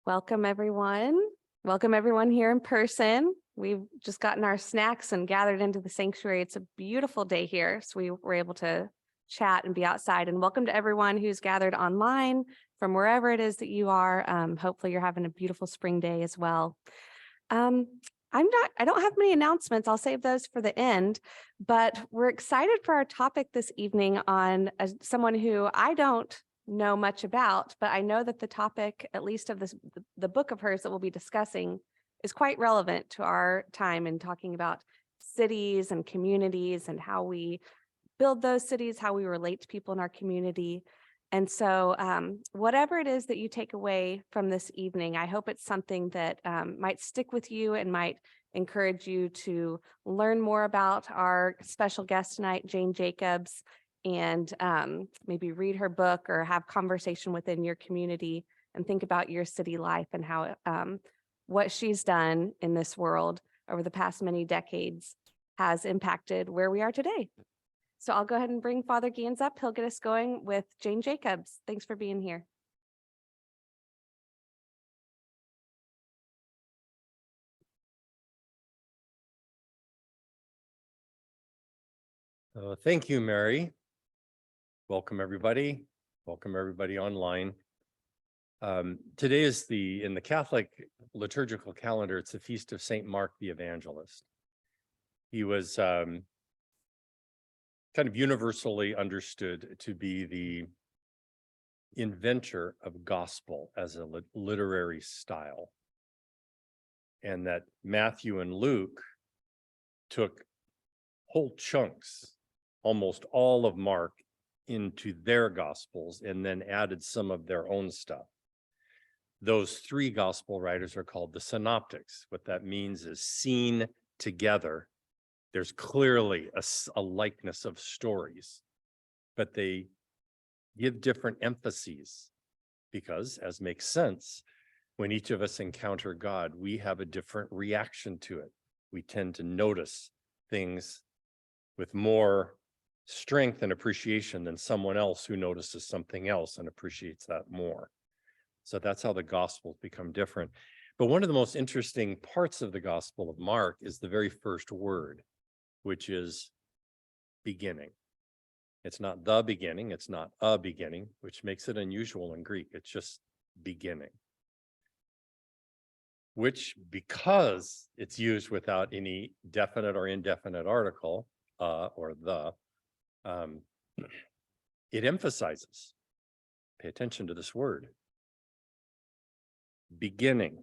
Welcome, everyone. Welcome, everyone here in person. We've just gotten our snacks and gathered into the sanctuary. It's a beautiful day here, so we were able to chat and be outside. And welcome to everyone who's gathered online from wherever it is that you are. Hopefully you're having a beautiful spring day as well. I don't have many announcements. I'll save those for the end, but we're excited for our topic this evening on someone who I don't know much about, but I know that the topic, at least of the book of hers that we'll be discussing, is quite relevant to our time in talking about cities and communities and how we build those cities, how we relate to people in our community. And so whatever it is that you take away from this evening, I hope it's something that might stick with you and might encourage you to learn more about our special guest tonight, Jane Jacobs, and maybe read her book or have conversation within your community and think about your city life and how what she's done in this world over the past many decades has impacted where we are today. So I'll go ahead and bring Father Ganz up. He'll get us going with Jane Jacobs. Thanks for being here. Thank you, Mary. Welcome, everybody. Welcome, everybody online. Today is in the Catholic liturgical calendar, it's the feast of St. Mark the Evangelist. He was kind of universally understood to be the inventor of gospel as a literary style. And that Matthew and Luke took whole chunks, almost all of Mark, into their gospels and then added some of their own stuff. Those three gospel writers are called the synoptics. What that means is seen together. There's clearly a likeness of stories, but they give different emphases because, as makes sense, when each of us encounter God, we have a different reaction to it. We tend to notice things with more strength and appreciation than someone else who notices something else and appreciates that more. So that's how the Gospels become different. But one of the most interesting parts of the Gospel of Mark is the very first word, which is beginning. It's not the beginning, it's not a beginning, which makes it unusual in Greek. It's just beginning. Which, because it's used without any definite or indefinite article, or the, it emphasizes, pay attention to this word, beginning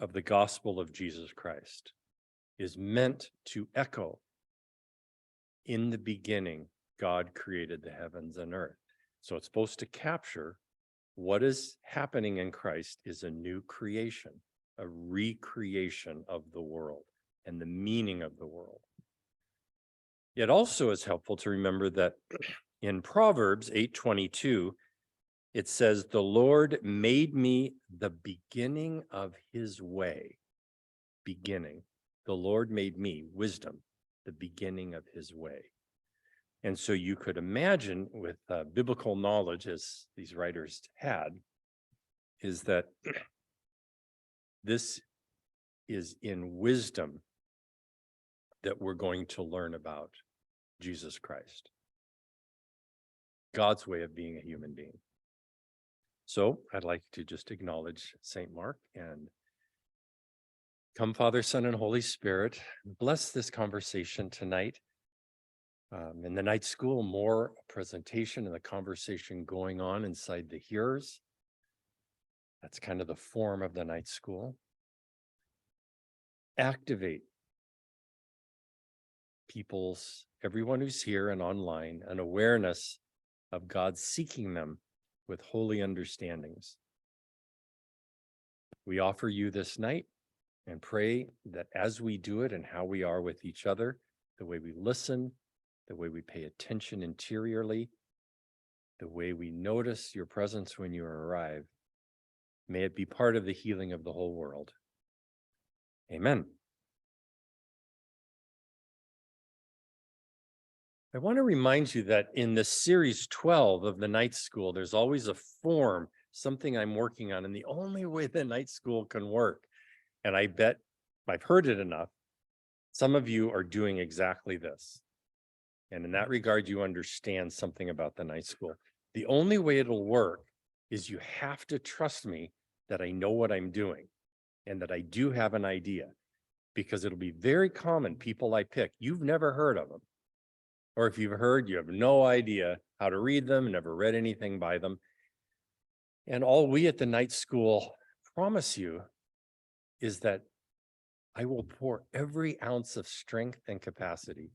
of the gospel of Jesus Christ is meant to echo, in the beginning, God created the heavens and earth. So it's supposed to capture what is happening in Christ is a new creation, a recreation of the world and the meaning of the world. It also is helpful to remember that in Proverbs 8:22, it says, "The Lord made me the beginning of his way." Beginning. The Lord made me, wisdom, the beginning of his way. And so you could imagine with biblical knowledge, as these writers had, is that this is in wisdom that we're going to learn about Jesus Christ, God's way of being a human being. So I'd like to just acknowledge St. Mark and come, Father, Son, and Holy Spirit, bless this conversation tonight. In the night school, more presentation and the conversation going on inside the hearers. That's kind of the form of the night school. Activate everyone who's here and online, an awareness of God seeking them with holy understandings. We offer you this night and pray that as we do it and how we are with each other, the way we listen, the way we pay attention interiorly, the way we notice your presence when you arrive, may it be part of the healing of the whole world. Amen. I want to remind you that in the series 12 of the night school, there's always a form something I'm working on, and the only way the night school can work, and I bet I've heard it enough, some of you are doing exactly this. And in that regard, you understand something about the night school. The only way it'll work is you have to trust me that I know what I'm doing and that I do have an idea, because it'll be very common people I pick, you've never heard of them. Or if you've heard, you have no idea how to read them, never read anything by them. And all we at the night school promise you is that I will pour every ounce of strength and capacity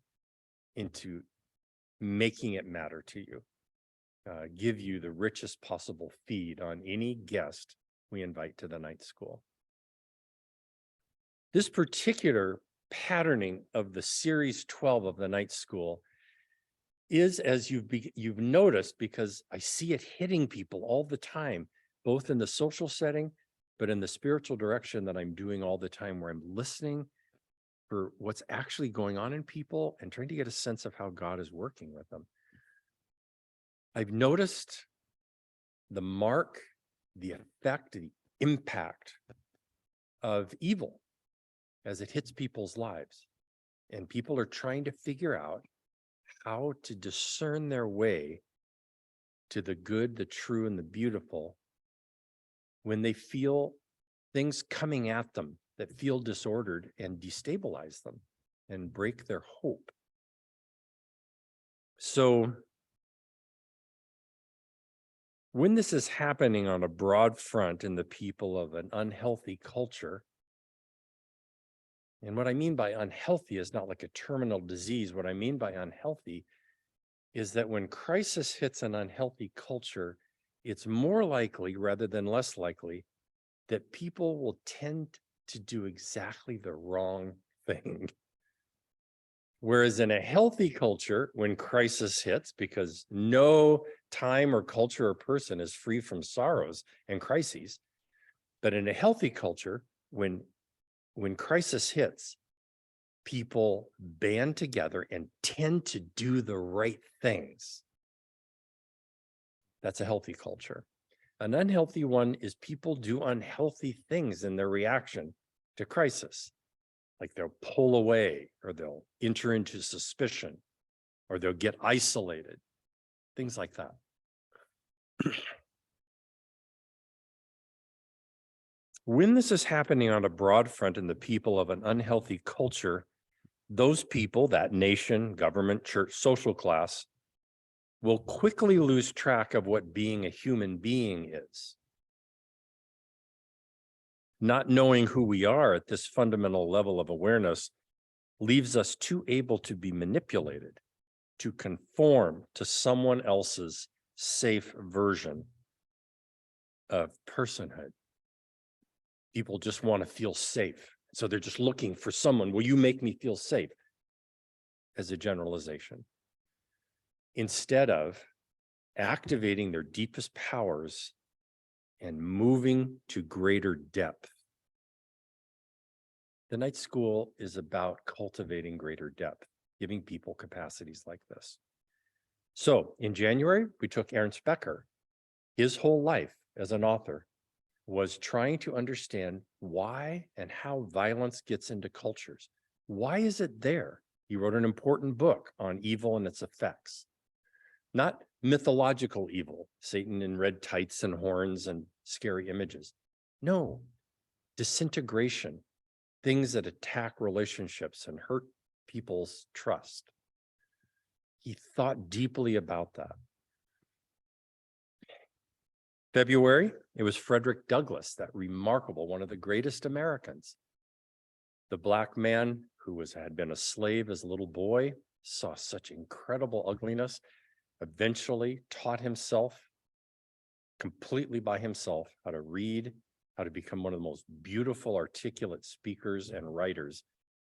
into making it matter to you, give you the richest possible feed on any guest we invite to the night school. This particular patterning of the series 12 of the night school is, as you've noticed, because I see it hitting people all the time, both in the social setting, but in the spiritual direction that I'm doing all the time, where I'm listening for what's actually going on in people and trying to get a sense of how God is working with them. I've noticed the mark, the effect, the impact of evil as it hits people's lives. And people are trying to figure out how to discern their way to the good, the true, and the beautiful when they feel things coming at them that feel disordered and destabilize them and break their hope. So when this is happening on a broad front in the people of an unhealthy culture, and what I mean by unhealthy is not like a terminal disease. What I mean by unhealthy is that when crisis hits an unhealthy culture, it's more likely rather than less likely that people will tend to do exactly the wrong thing. Whereas in a healthy culture, when crisis hits, because no time or culture or person is free from sorrows and crises, but in a healthy culture, when crisis hits, people band together and tend to do the right things. That's a healthy culture. An unhealthy one is people do unhealthy things in their reaction to crisis. Like they'll pull away, or they'll enter into suspicion, or they'll get isolated, things like that. When this is happening on a broad front in the people of an unhealthy culture, those people, that nation, government, church, social class, will quickly lose track of what being a human being is. Not knowing who we are at this fundamental level of awareness leaves us too able to be manipulated, to conform to someone else's safe version of personhood. People just want to feel safe. So they're just looking for someone, will you make me feel safe? As a generalization. Instead of activating their deepest powers and moving to greater depth. The night school is about cultivating greater depth, giving people capacities like this. So in January, we took Ernst Becker. His whole life as an author was trying to understand why and how violence gets into cultures. Why is it there? He wrote an important book on evil and its effects. Not mythological evil, Satan in red tights and horns and scary images. No, disintegration, things that attack relationships and hurt people's trust. He thought deeply about that. February, it was Frederick Douglass, that remarkable, one of the greatest Americans. The Black man who had been a slave as a little boy, saw such incredible ugliness, eventually taught himself completely by himself how to read, how to become one of the most beautiful, articulate speakers and writers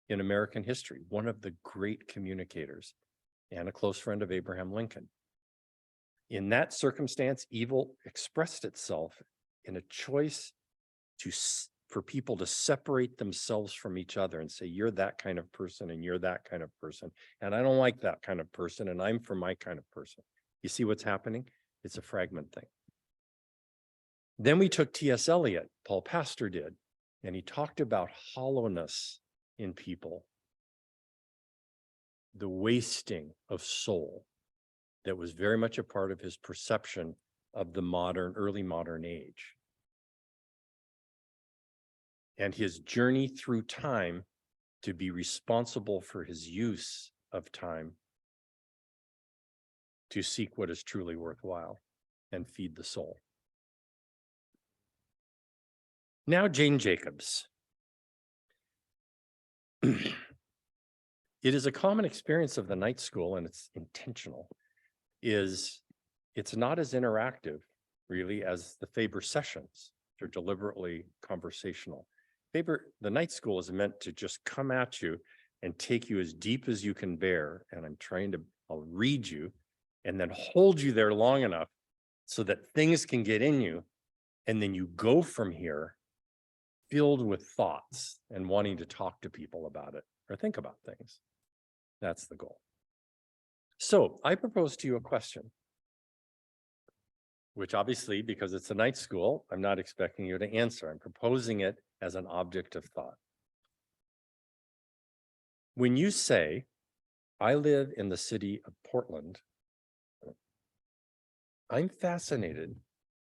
in American history, one of the great communicators, and a close friend of Abraham Lincoln. In that circumstance, evil expressed itself in a choice for people to separate themselves from each other and say, you're that kind of person and you're that kind of person. And I don't like that kind of person and I'm for my kind of person. You see what's happening? It's a fragment thing. Then we took T.S. Eliot, Paul Pastor did, and he talked about hollowness in people, the wasting of soul that was very much a part of his perception of the early modern age. And his journey through time to be responsible for his use of time to seek what is truly worthwhile and feed the soul. Now, Jane Jacobs. It is a common experience of the night school, and it's intentional, it's not as interactive, really, as the Faber sessions. They're deliberately conversational. The night school is meant to just come at you and take you as deep as you can bear, and I'll read you, and then hold you there long enough so that things can get in you, and then you go from here filled with thoughts and wanting to talk to people about it or think about things. That's the goal. So I propose to you a question, which obviously, because it's a night school, I'm not expecting you to answer. I'm proposing it as an object of thought. When you say, I live in the city of Portland, I'm fascinated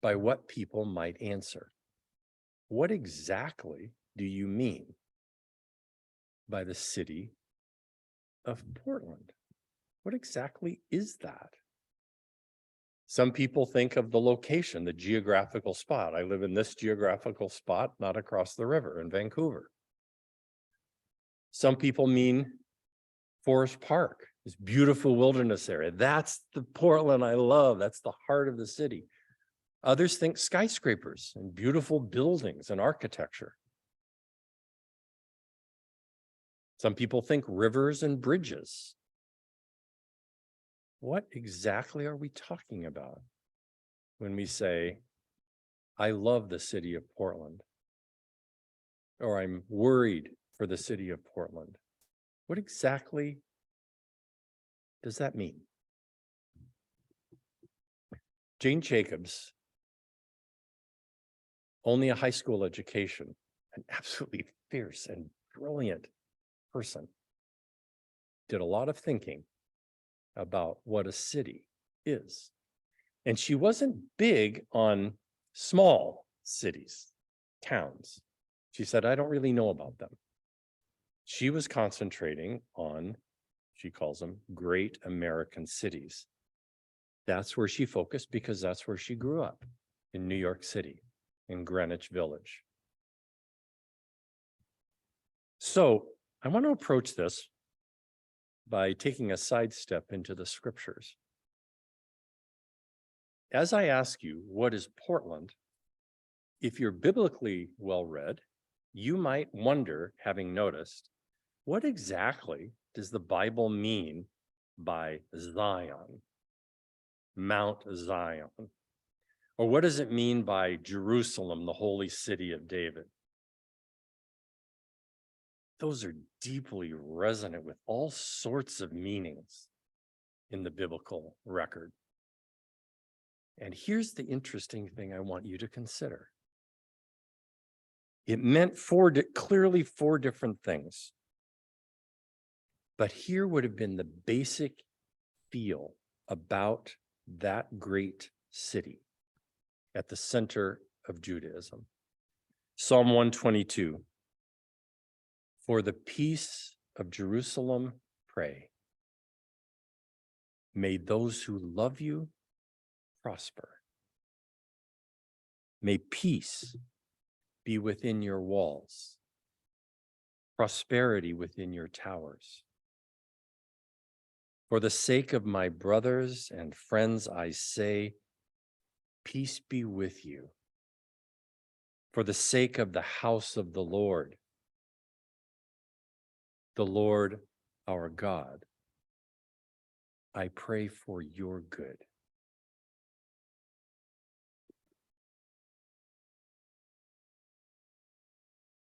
by what people might answer. What exactly do you mean by the city of Portland? What exactly is that? Some people think of the location, the geographical spot. I live in this geographical spot, not across the river in Vancouver. Some people mean Forest Park, this beautiful wilderness area. That's the Portland I love. That's the heart of the city. Others think skyscrapers and beautiful buildings and architecture. Some people think rivers and bridges. What exactly are we talking about when we say, I love the city of Portland, or I'm worried for the city of Portland? What exactly does that mean? Jane Jacobs, only a high school education, an absolutely fierce and brilliant person, did a lot of thinking about what a city is. And she wasn't big on small cities, towns. She said, I don't really know about them. She was concentrating on, she calls them great American cities. That's where she focused because that's where she grew up, in New York City, in Greenwich Village. So I want to approach this by taking a sidestep into the scriptures. As I ask you, what is Portland? If you're biblically well-read, you might wonder, having noticed, what exactly does the Bible mean by Zion, Mount Zion? Or what does it mean by Jerusalem, the holy city of David? Those are deeply resonant with all sorts of meanings in the biblical record. And here's the interesting thing I want you to consider. It meant clearly four different things. But here would have been the basic feel about that great city at the center of Judaism. Psalm 122. For the peace of Jerusalem, pray. May those who love you prosper. May peace be within your walls, prosperity within your towers. For the sake of my brothers and friends, I say, peace be with you. For the sake of the house of the Lord our God, I pray for your good.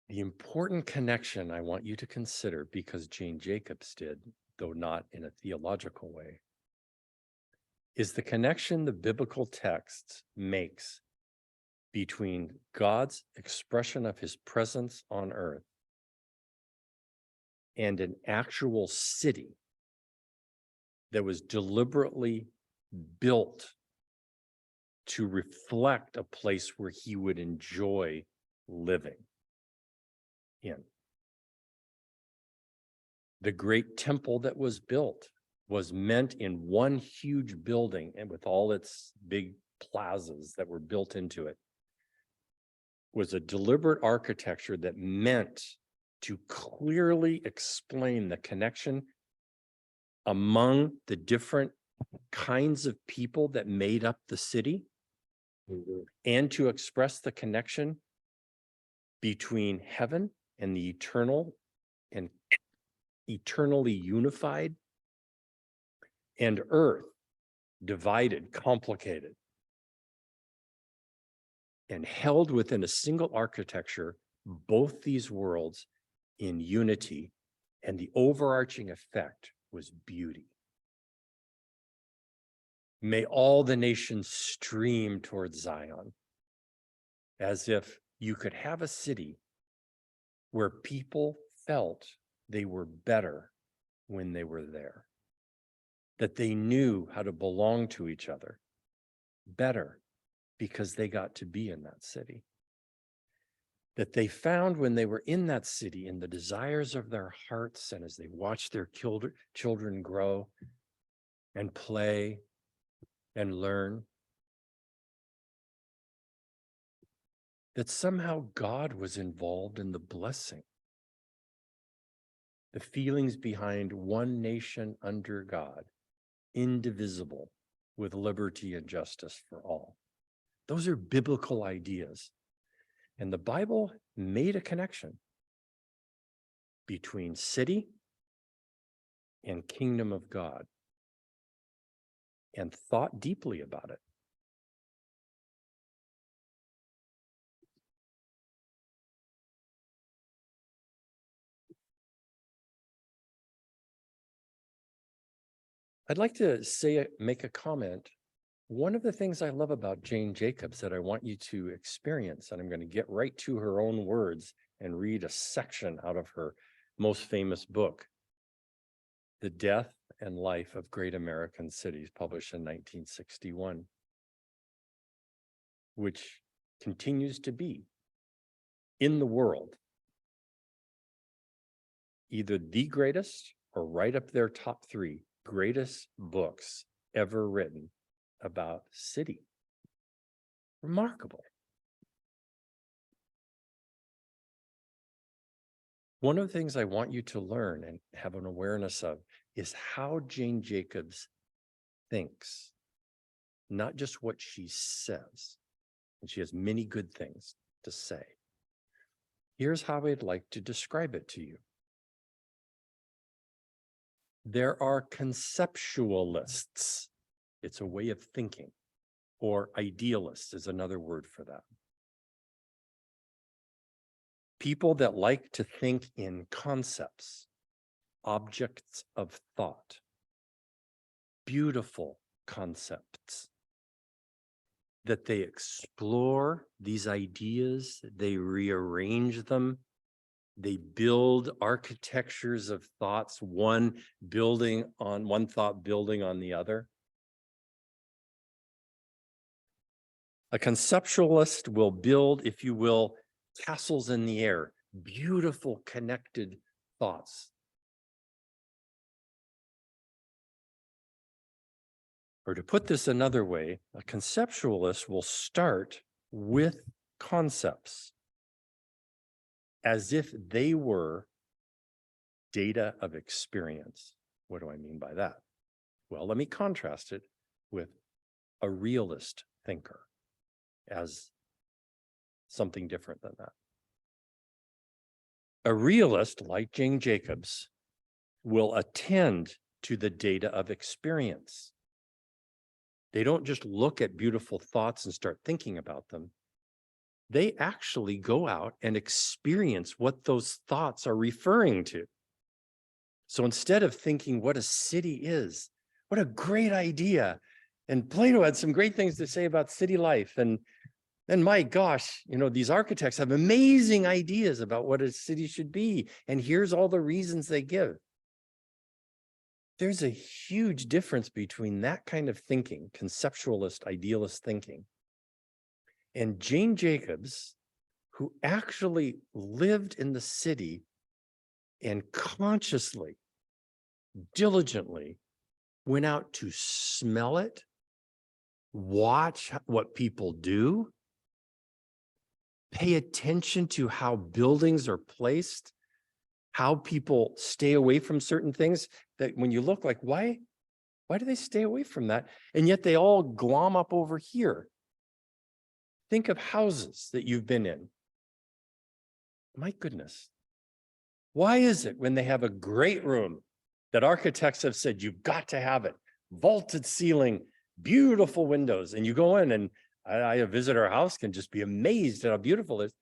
The important connection I want you to consider, because Jane Jacobs did, though not in a theological way, is the connection the biblical text makes between God's expression of his presence on earth and an actual city that was deliberately built to reflect a place where he would enjoy living in. The great temple that was built was meant in one huge building, and with all its big plazas that were built into it, was a deliberate architecture that meant to clearly explain the connection among the different kinds of people that made up the city, and to express the connection between heaven and the eternal and eternally unified, and earth divided, complicated, and held within a single architecture, both these worlds in unity, and the overarching effect was beauty. May all the nations stream towards Zion, as if you could have a city where people felt they were better when they were there, that they knew how to belong to each other better because they got to be in that city, that they found when they were in that city, in the desires of their hearts, and as they watched their children grow and play and learn, that somehow God was involved in the blessing. The feelings behind one nation under God, indivisible, with liberty and justice for all. Those are biblical ideas. And the Bible made a connection between city and kingdom of God and thought deeply about it. I'd like to make a comment. One of the things I love about Jane Jacobs that I want you to experience, and I'm going to get right to her own words and read a section out of her most famous book, The Death and Life of Great American Cities, published in 1961, which continues to be, in the world, either the greatest or right up there top 3 greatest books ever written about city. Remarkable. One of the things I want you to learn and have an awareness of is how Jane Jacobs thinks, not just what she says. And she has many good things to say. Here's how I'd like to describe it to you. There are conceptualists. It's a way of thinking, or idealists is another word for that. People that like to think in concepts, objects of thought, beautiful concepts, that they explore these ideas, they rearrange them, they build architectures of thoughts, one thought building on the other. A conceptualist will build, if you will, castles in the air, beautiful connected thoughts. Or to put this another way, a conceptualist will start with concepts as if they were data of experience. What do I mean by that? Well, let me contrast it with a realist thinker as something different than that. A realist, like Jane Jacobs, will attend to the data of experience. They don't just look at beautiful thoughts and start thinking about them. They actually go out and experience what those thoughts are referring to. So instead of thinking what a city is, what a great idea, and Plato had some great things to say about city life, and And my gosh, these architects have amazing ideas about what a city should be. And here's all the reasons they give. There's a huge difference between that kind of thinking, conceptualist, idealist thinking, and Jane Jacobs, who actually lived in the city and consciously, diligently went out to smell it, watch what people do, pay attention to how buildings are placed, how people stay away from certain things that when you look like, why do they stay away from that? And yet they all glom up over here. Think of houses that you've been in. My goodness. Why is it when they have a great room that architects have said, you've got to have it, vaulted ceiling, beautiful windows, and you go in and I visit our house can just be amazed at how beautiful it is.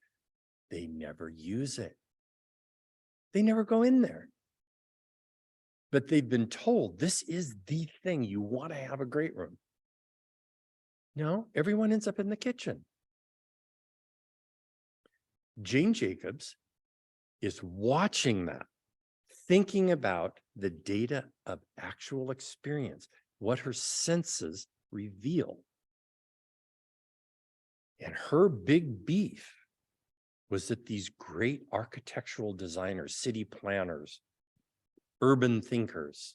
They never use it. They never go in there. But they've been told this is the thing. You want to have a great room. No, everyone ends up in the kitchen. Jane Jacobs is watching that, thinking about the data of actual experience, what her senses reveal. And her big beef was that these great architectural designers, city planners, urban thinkers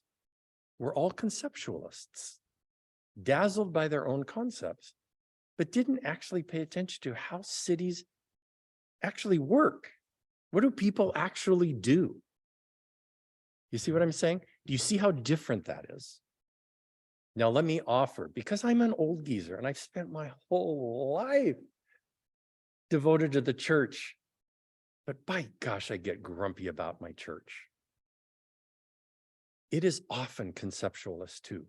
were all conceptualists, dazzled by their own concepts, but didn't actually pay attention to how cities actually work. What do people actually do? You see what I'm saying? Do you see how different that is? Now, let me offer, because I'm an old geezer and I've spent my whole life devoted to the church, but by gosh, I get grumpy about my church. It is often conceptualist too.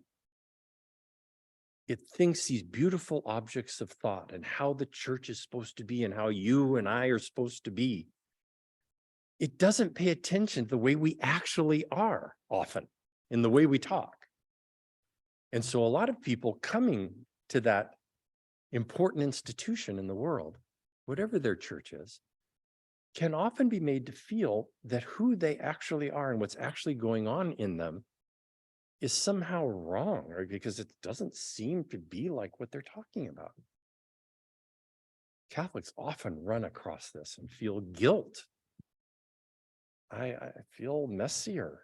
It thinks these beautiful objects of thought and how the church is supposed to be and how you and I are supposed to be. It doesn't pay attention to the way we actually are often in the way we talk. And so a lot of people coming to that important institution in the world, whatever their church is, can often be made to feel that who they actually are and what's actually going on in them is somehow wrong, or because it doesn't seem to be like what they're talking about. Catholics often run across this and feel guilt. I feel messier.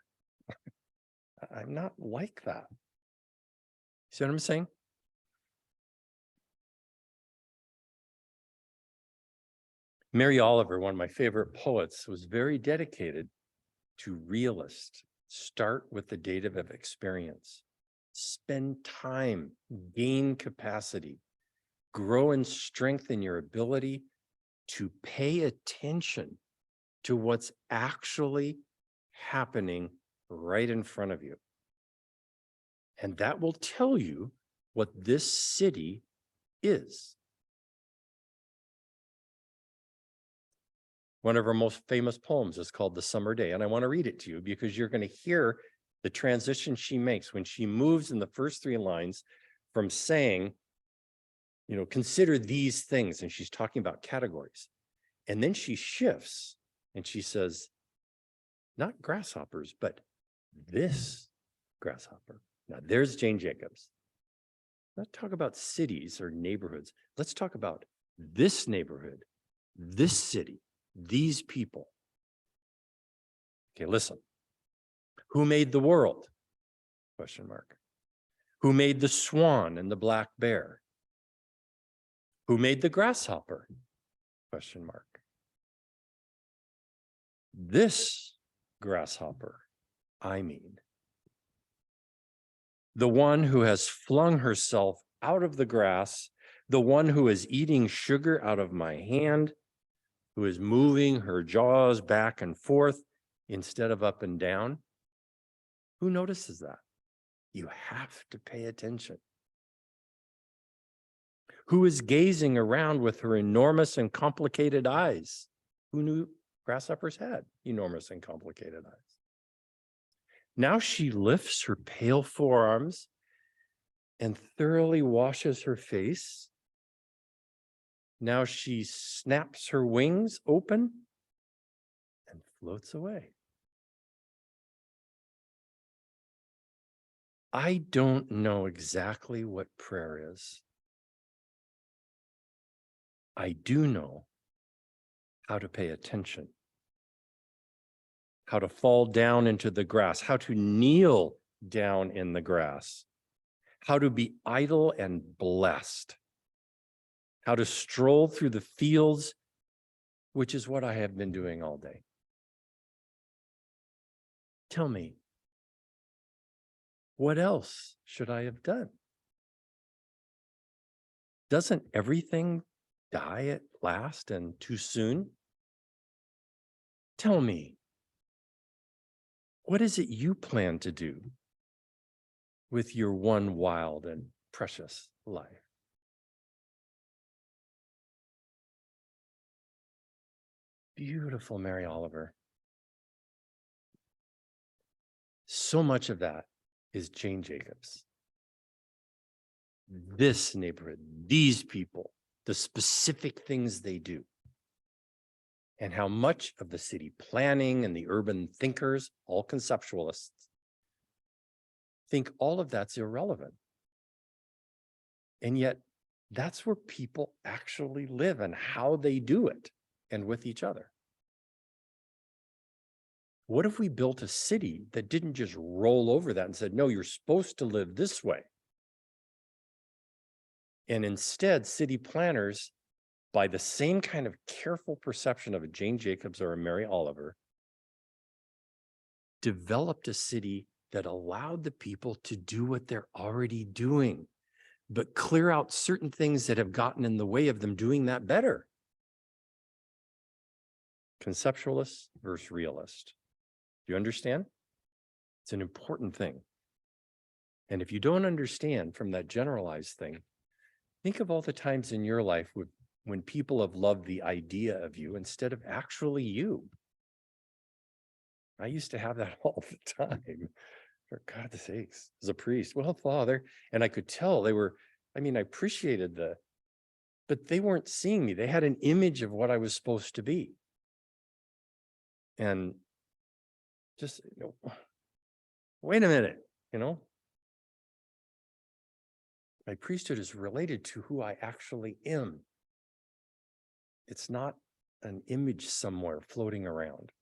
I'm not like that. See what I'm saying? Mary Oliver, one of my favorite poets, was very dedicated to realist. Start with the data of experience. Spend time, gain capacity, grow and strengthen your ability to pay attention to what's actually happening right in front of you. And that will tell you what this city is. One of her most famous poems is called The Summer Day, and I want to read it to you because you're going to hear the transition she makes when she moves in the first three lines from saying, consider these things, and she's talking about categories. And then she shifts and she says, not grasshoppers, but this grasshopper. Now there's Jane Jacobs. Let's talk about cities or neighborhoods. Let's talk about this neighborhood, this city, these people. Okay, listen. Who made the world? Question mark. Who made the swan and the black bear? Who made the grasshopper? Question mark. This grasshopper, I mean. The one who has flung herself out of the grass, the one who is eating sugar out of my hand, who is moving her jaws back and forth instead of up and down. Who notices that? You have to pay attention. Who is gazing around with her enormous and complicated eyes? Who knew grasshoppers had enormous and complicated eyes? Now she lifts her pale forearms and thoroughly washes her face. Now she snaps her wings open and floats away. I don't know exactly what prayer is. I do know how to pay attention, how to fall down into the grass, how to kneel down in the grass, how to be idle and blessed, how to stroll through the fields, which is what I have been doing all day. Tell me, what else should I have done? Doesn't everything die at last and too soon? Tell me, what is it you plan to do with your one wild and precious life? Beautiful, Mary Oliver. So much of that is Jane Jacobs. This neighborhood, these people, the specific things they do, and how much of the city planning and the urban thinkers, all conceptualists, think all of that's irrelevant. And yet that's where people actually live and how they do it and with each other. What if we built a city that didn't just roll over that and said, no, you're supposed to live this way? And instead, city planners, by the same kind of careful perception of a Jane Jacobs or a Mary Oliver, developed a city that allowed the people to do what they're already doing, but clear out certain things that have gotten in the way of them doing that better. Conceptualist versus realist. Do you understand? It's an important thing. And if you don't understand from that generalized thing, think of all the times in your life when people have loved the idea of you instead of actually you. I used to have that all the time. For God's sakes, as a priest, well, Father, and I could tell they were, I appreciated but they weren't seeing me. They had an image of what I was supposed to be. And just, wait a minute, my priesthood is related to who I actually am. It's not an image somewhere floating around.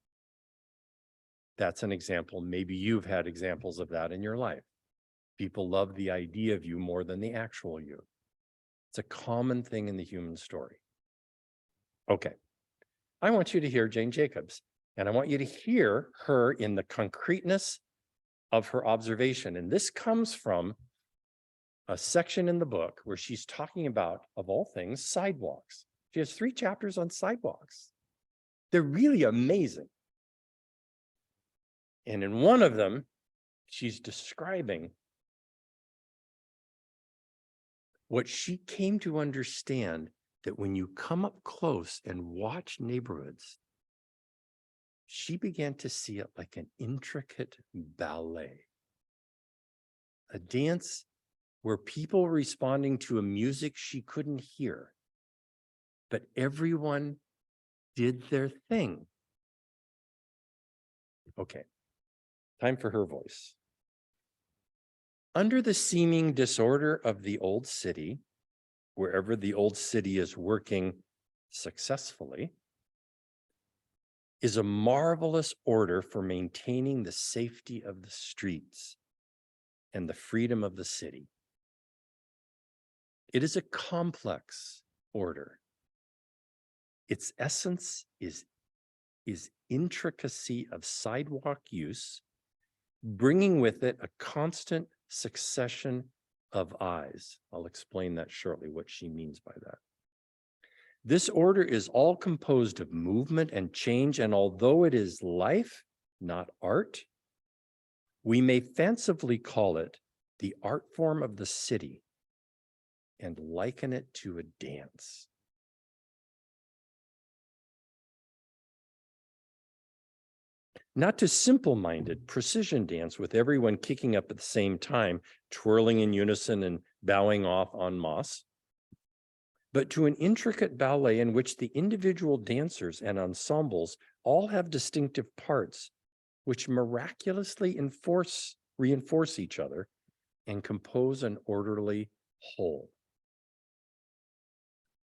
That's an example. Maybe you've had examples of that in your life. People love the idea of you more than the actual you. It's a common thing in the human story. Okay. I want you to hear Jane Jacobs, and I want you to hear her in the concreteness of her observation. And this comes from a section in the book where she's talking about, of all things, sidewalks. She has 3 chapters on sidewalks. They're really amazing. And in one of them, she's describing what she came to understand, that when you come up close and watch neighborhoods, she began to see it like an intricate ballet, a dance where people were responding to a music she couldn't hear, but everyone did their thing. Okay, time for her voice. Under the seeming disorder of the old city, wherever the old city is working successfully, is a marvelous order for maintaining the safety of the streets and the freedom of the city. It is a complex order. Its essence is intricacy of sidewalk use, bringing with it a constant succession of eyes. I'll explain that shortly, what she means by that. This order is all composed of movement and change, and although it is life, not art, we may fancifully call it the art form of the city and liken it to a dance. Not to simple-minded precision dance with everyone kicking up at the same time, twirling in unison and bowing off en masse, but to an intricate ballet in which the individual dancers and ensembles all have distinctive parts which miraculously reinforce each other and compose an orderly whole.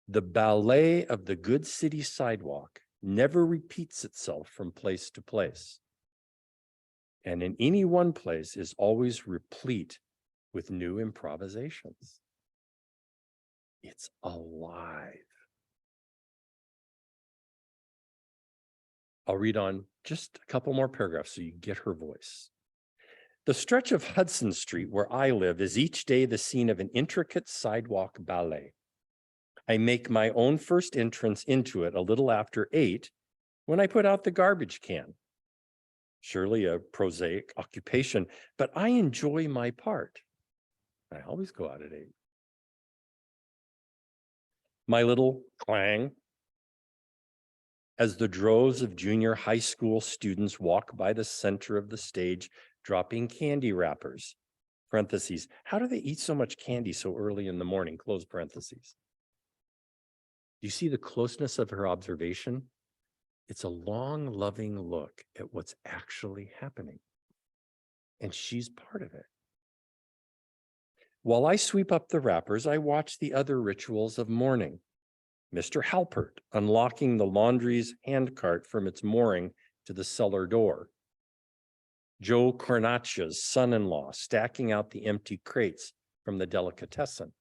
The ballet of the good city sidewalk never repeats itself from place to place, and in any one place is always replete with new improvisations. It's alive. I'll read on just a couple more paragraphs so you get her voice. The stretch of Hudson Street where I live is each day the scene of an intricate sidewalk ballet. I make my own first entrance into it a little after 8 when I put out the garbage can. Surely a prosaic occupation, but I enjoy my part. I always go out at 8. My little clang as the droves of junior high school students walk by the center of the stage, dropping candy wrappers. Parentheses. How do they eat so much candy so early in the morning? Close parentheses. Do you see the closeness of her observation? It's a long, loving look at what's actually happening. And she's part of it. While I sweep up the wrappers, I watch the other rituals of mourning. Mr. Halpert unlocking the laundry's handcart from its mooring to the cellar door. Joe Cornaccia's son-in-law stacking out the empty crates from the delicatessen.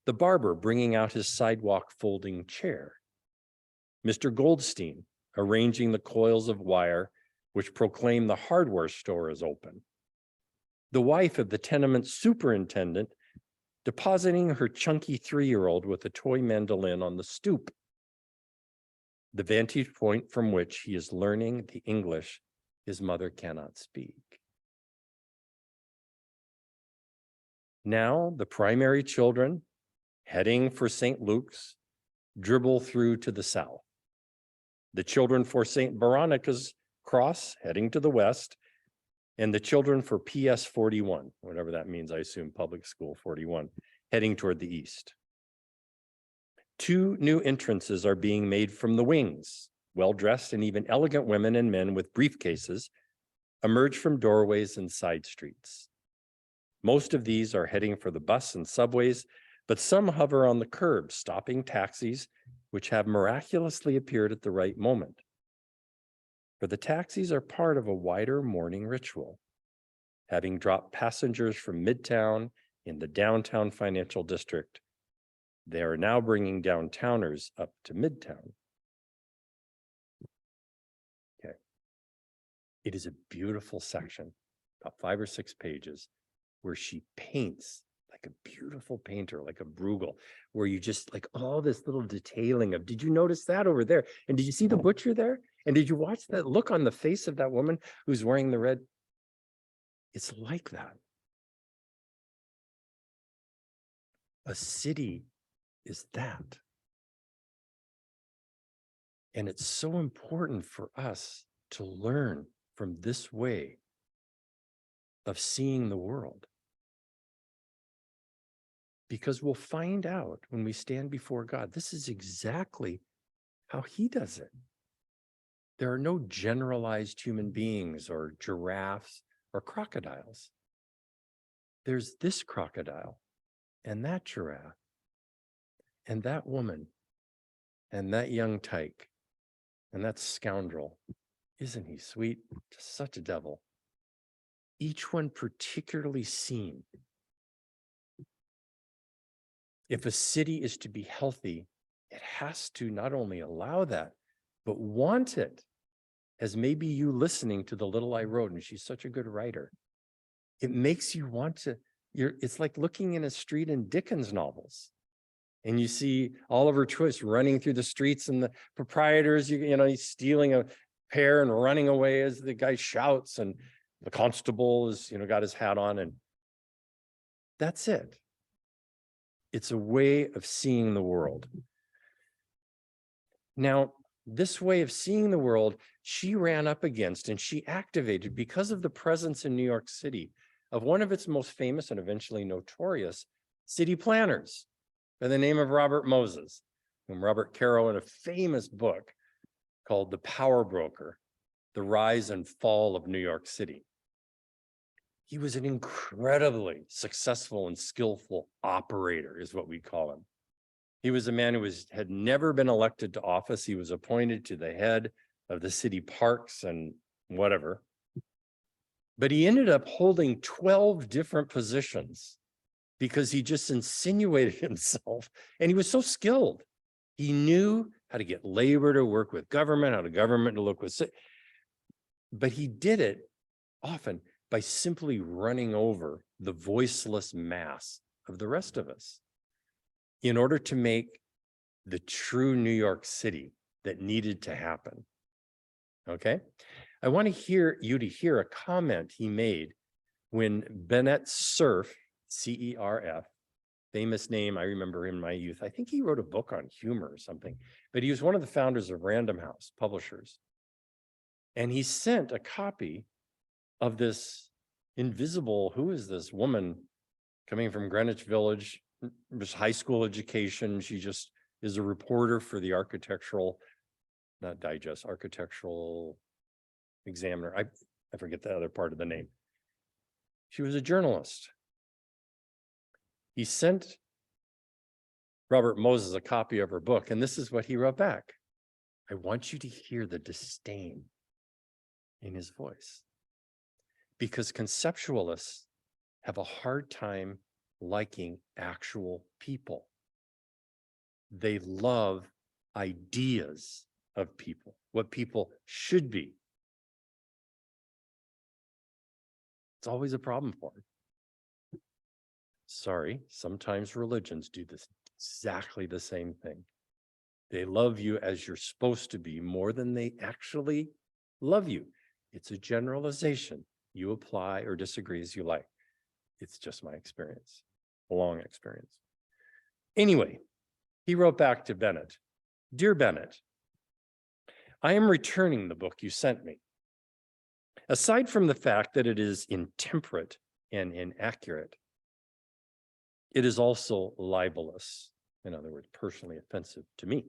The barber bringing out his sidewalk folding chair. Mr. Goldstein arranging the coils of wire which proclaim the hardware store is open. The wife of the tenement superintendent depositing her chunky 3-year-old with a toy mandolin on the stoop. The vantage point from which he is learning the English his mother cannot speak. Now the primary children heading for St. Luke's dribble through to the south. The children for St. Veronica's cross heading to the west, and the children for PS 41, whatever that means, I assume public school 41, heading toward the east. 2 new entrances are being made from the wings. Well-dressed and even elegant women and men with briefcases emerge from doorways and side streets. Most of these are heading for the bus and subways, but some hover on the curb, stopping taxis, which have miraculously appeared at the right moment. For the taxis are part of a wider morning ritual. Having dropped passengers from Midtown in the downtown financial district, they are now bringing downtowners up to Midtown. Okay. It is a beautiful section, about 5 or 6 pages, where she paints like a beautiful painter, like a Bruegel, where you just like all this little detailing of, did you notice that over there? And did you see the butcher there? And did you watch that look on the face of that woman who's wearing the red? It's like that. A city is that. And it's so important for us to learn from this way of seeing the world. Because we'll find out when we stand before God, this is exactly how he does it. There are no generalized human beings or giraffes or crocodiles. There's this crocodile and that giraffe and that woman and that young tyke and that scoundrel. Isn't he sweet? Just such a devil. Each one particularly seen. If a city is to be healthy, it has to not only allow that, but want it. As maybe you listening to The Little I Wrote, and she's such a good writer. It makes you want to, it's like looking in a street in Dickens novels. And you see Oliver Twist running through the streets and the proprietors, you know, he's stealing a pear and running away as the guy shouts, and the constable is, you know, got his hat on, and that's it. It's a way of seeing the world. Now, this way of seeing the world, she ran up against and she activated because of the presence in New York City of one of its most famous and eventually notorious city planners, by the name of Robert Moses, whom Robert Caro in a famous book called The Power Broker, The Rise and Fall of New York City. He was an incredibly successful and skillful operator, is what we call him. He was a man who had never been elected to office. He was appointed to the head of the city parks and whatever. But he ended up holding 12 different positions because he just insinuated himself, and he was so skilled. He knew how to get labor to work with government, how to government to look with, but he did it often by simply running over the voiceless mass of the rest of us in order to make the true New York City that needed to happen. Okay? I want to hear a comment he made when Bennett Cerf, C-E-R-F, famous name, I remember him in my youth. I think he wrote a book on humor or something, but he was one of the founders of Random House Publishers. And he sent a copy of this invisible, who is this woman coming from Greenwich Village, just high school education. She just is a reporter for the Architectural Examiner. I forget the other part of the name. She was a journalist. He sent Robert Moses a copy of her book, and this is what he wrote back. I want you to hear the disdain in his voice, because conceptualists have a hard time liking actual people. They love ideas of people, what people should be. It's always a problem for them. Sorry, sometimes religions do this exactly the same thing. They love you as you're supposed to be more than they actually love you. It's a generalization. You apply or disagree as you like. It's just my experience, a long experience. Anyway, he wrote back to Bennett, Dear Bennett, I am returning the book you sent me. Aside from the fact that it is intemperate and inaccurate, it is also libelous, in other words, personally offensive to me.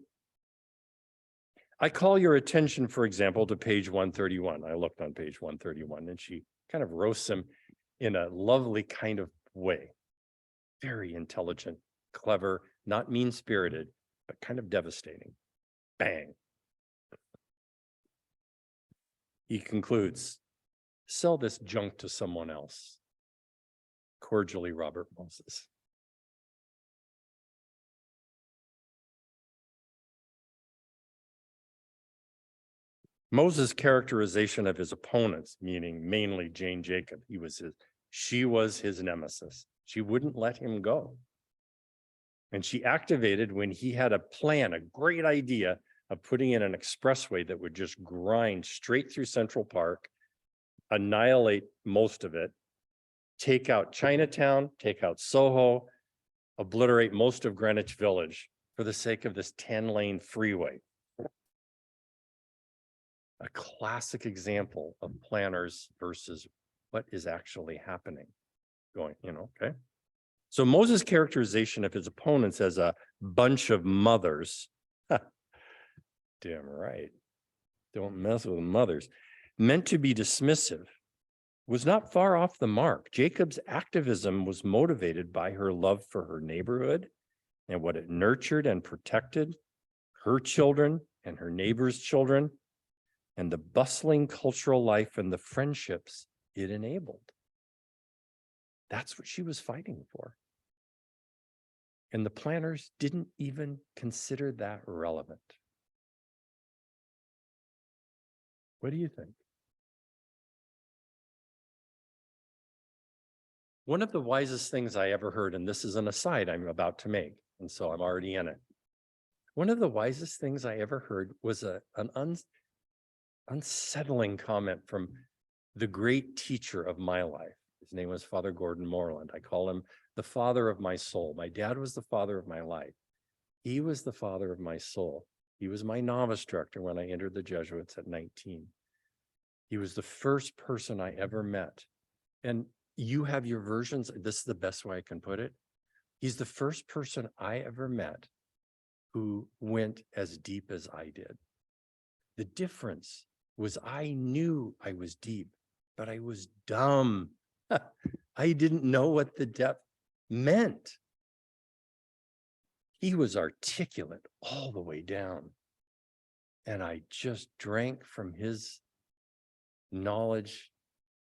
I call your attention, for example, to page 131. I looked on page 131, and she kind of roasts him in a lovely kind of way. Very intelligent, clever, not mean-spirited, but kind of devastating. Bang. He concludes, sell this junk to someone else. Cordially, Robert Moses. Moses' characterization of his opponents, meaning mainly Jane Jacob, she was his nemesis. She wouldn't let him go. And she activated when he had a plan, a great idea of putting in an expressway that would just grind straight through Central Park, annihilate most of it, take out Chinatown, take out Soho, obliterate most of Greenwich Village for the sake of this 10-lane freeway. A classic example of planners versus what is actually happening. Okay. So Moses' characterization of his opponents as a bunch of mothers, damn right, don't mess with mothers, meant to be dismissive, was not far off the mark. Jacob's activism was motivated by her love for her neighborhood and what it nurtured and protected, her children and her neighbors' children, and the bustling cultural life and the friendships it enabled. That's what she was fighting for. And the planners didn't even consider that relevant. What do you think? One of the wisest things I ever heard, and this is an aside I'm about to make, and so I'm already in it. One of the wisest things I ever heard was an unsettling comment from the great teacher of my life. His name was Father Gordon Moreland. I call him the father of my soul. My dad was the father of my life. He was the father of my soul. He was my novice director when I entered the Jesuits at 19. He was the first person I ever met. And you have your versions. This is the best way I can put it. He's the first person I ever met who went as deep as I did. The difference was I knew I was deep, but I was dumb. I didn't know what the depth meant. He was articulate all the way down. And I just drank from his knowledge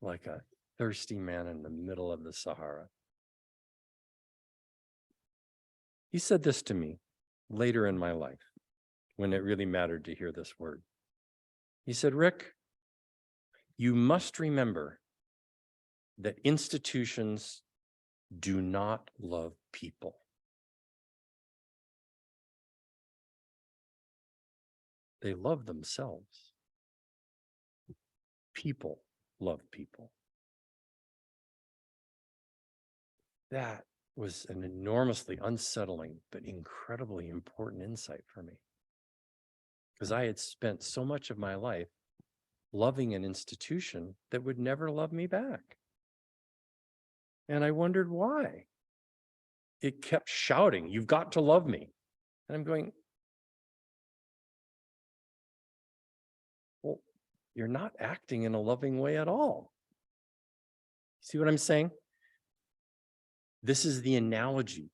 like a thirsty man in the middle of the Sahara. He said this to me later in my life when it really mattered to hear this word. He said, Rick, you must remember that institutions do not love people. They love themselves. People love people. That was an enormously unsettling, but incredibly important insight for me. Because I had spent so much of my life loving an institution that would never love me back. And I wondered why. It kept shouting, you've got to love me. And I'm going, well, you're not acting in a loving way at all. See what I'm saying? This is the analogy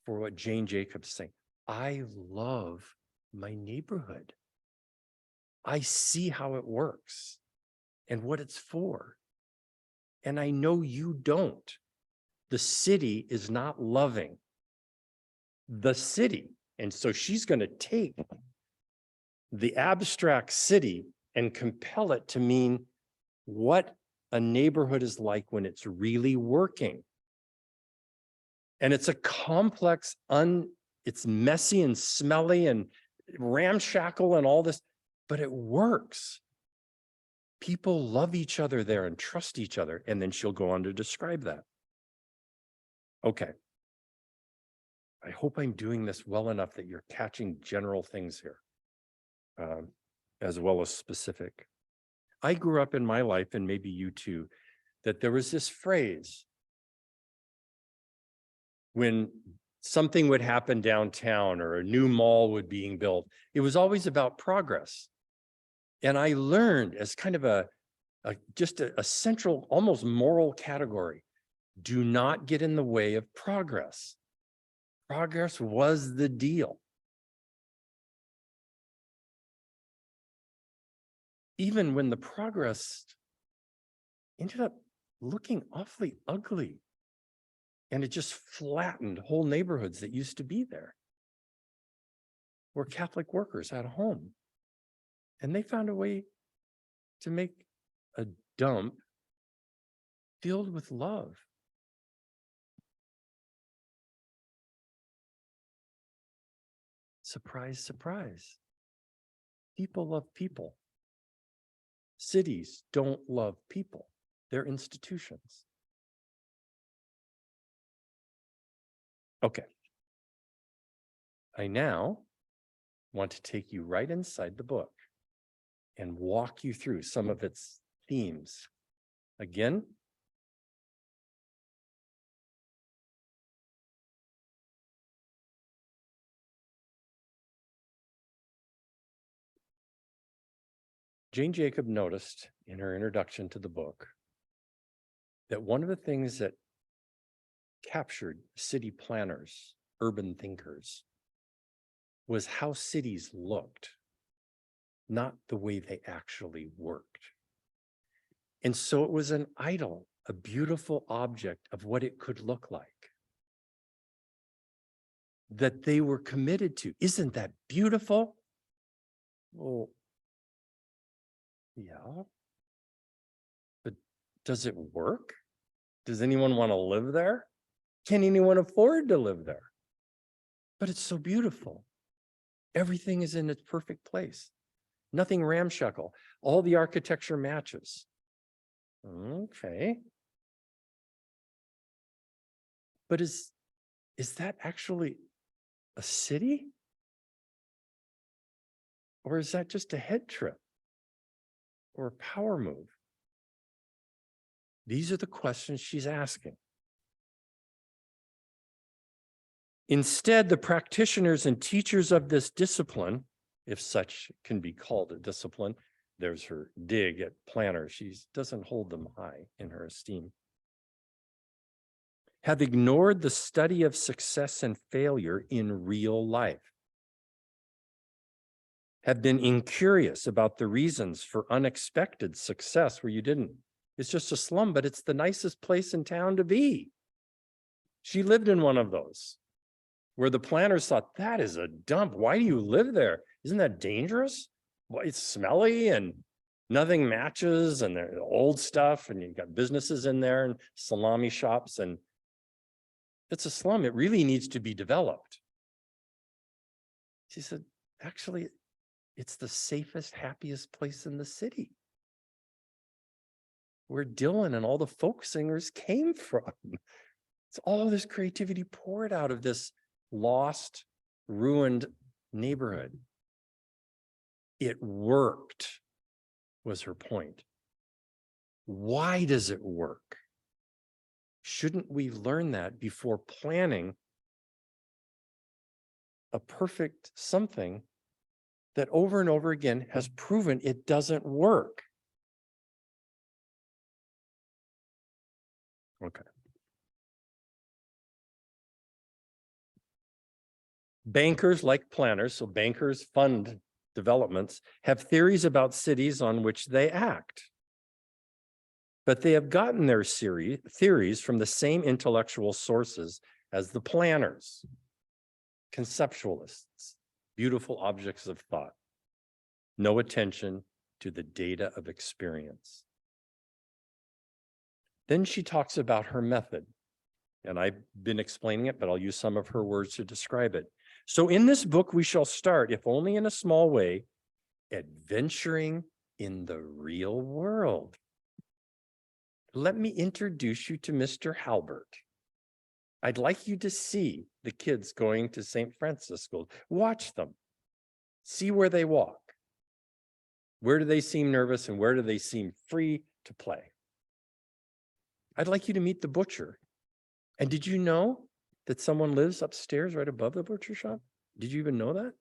for what Jane Jacobs is saying. I love my neighborhood. I see how it works and what it's for. And I know you don't. The city is not loving the city. And so she's going to take the abstract city and compel it to mean what a neighborhood is like when it's really working. And it's a complex, it's messy and smelly and ramshackle and all this, but it works. People love each other there and trust each other. And then she'll go on to describe that. Okay. I hope I'm doing this well enough that you're catching general things here, as well as specific. I grew up in my life, and maybe you too, that there was this phrase when something would happen downtown or a new mall would being built, it was always about progress. And I learned as kind of just a central, almost moral category, do not get in the way of progress. Progress was the deal. Even when the progress ended up looking awfully ugly, and it just flattened whole neighborhoods that used to be there, where Catholic workers had a home. And they found a way to make a dump filled with love. Surprise, surprise. People love people. Cities don't love people. They're institutions. Okay. I now want to take you right inside the book and walk you through some of its themes. Again, Jane Jacobs noticed in her introduction to the book that one of the things that captured city planners, urban thinkers, was how cities looked, not the way they actually worked. And so it was an idol, a beautiful object of what it could look like, that they were committed to. Isn't that beautiful? Well, yeah. But does it work? Does anyone want to live there? Can anyone afford to live there? But it's so beautiful. Everything is in its perfect place. Nothing ramshackle. All the architecture matches. Okay. But is that actually a city? Or is that just a head trip? Or a power move? These are the questions she's asking. Instead, the practitioners and teachers of this discipline, if such can be called a discipline, there's her dig at planners. She doesn't hold them high in her esteem, have ignored the study of success and failure in real life, have been incurious about the reasons for unexpected success where you didn't. It's just a slum, but it's the nicest place in town to be. She lived in one of those where the planners thought, that is a dump. Why do you live there? Isn't that dangerous? Well, it's smelly and nothing matches, and they're old stuff, and you've got businesses in there and salami shops, and it's a slum. It really needs to be developed. She said, actually, it's the safest, happiest place in the city, where Dylan and all the folk singers came from. It's all this creativity poured out of this lost, ruined neighborhood. It worked, was her point. Why does it work? Shouldn't we learn that before planning a perfect something that over and over again has proven it doesn't work? Okay. Bankers, like planners, so bankers fund developments, have theories about cities on which they act. But they have gotten their theories from the same intellectual sources as the planners, conceptualists, beautiful objects of thought, no attention to the data of experience. Then she talks about her method, and I've been explaining it, but I'll use some of her words to describe it. So in this book, we shall start, if only in a small way, adventuring in the real world. Let me introduce you to Mr. Halbert. I'd like you to see the kids going to St. Francis School. Watch them. See where they walk. Where do they seem nervous and where do they seem free to play? I'd like you to meet the butcher. And did you know that someone lives upstairs right above the butcher shop? Did you even know that?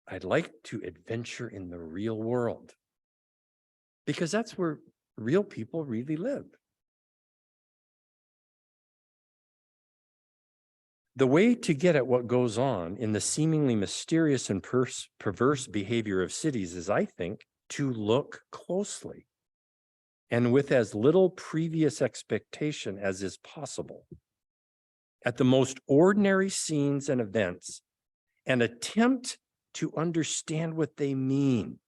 I'd like to adventure in the real world, because that's where real people really live. The way to get at what goes on in the seemingly mysterious and perverse behavior of cities is, I think, to look closely and with as little previous expectation as is possible at the most ordinary scenes and events, and attempt to understand what they mean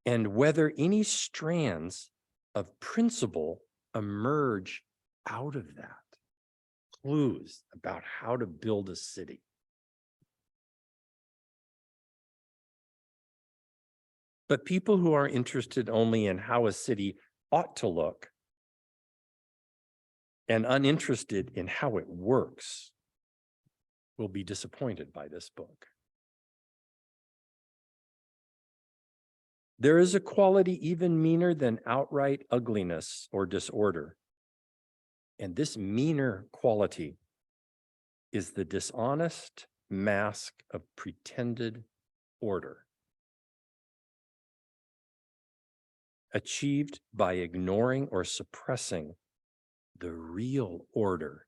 and whether any strands of principle emerge out of that. Clues about how to build a city. But people who are interested only in how a city ought to look and uninterested in how it works will be disappointed by this book. There is a quality even meaner than outright ugliness or disorder. And this meaner quality is the dishonest mask of pretended order, achieved by ignoring or suppressing the real order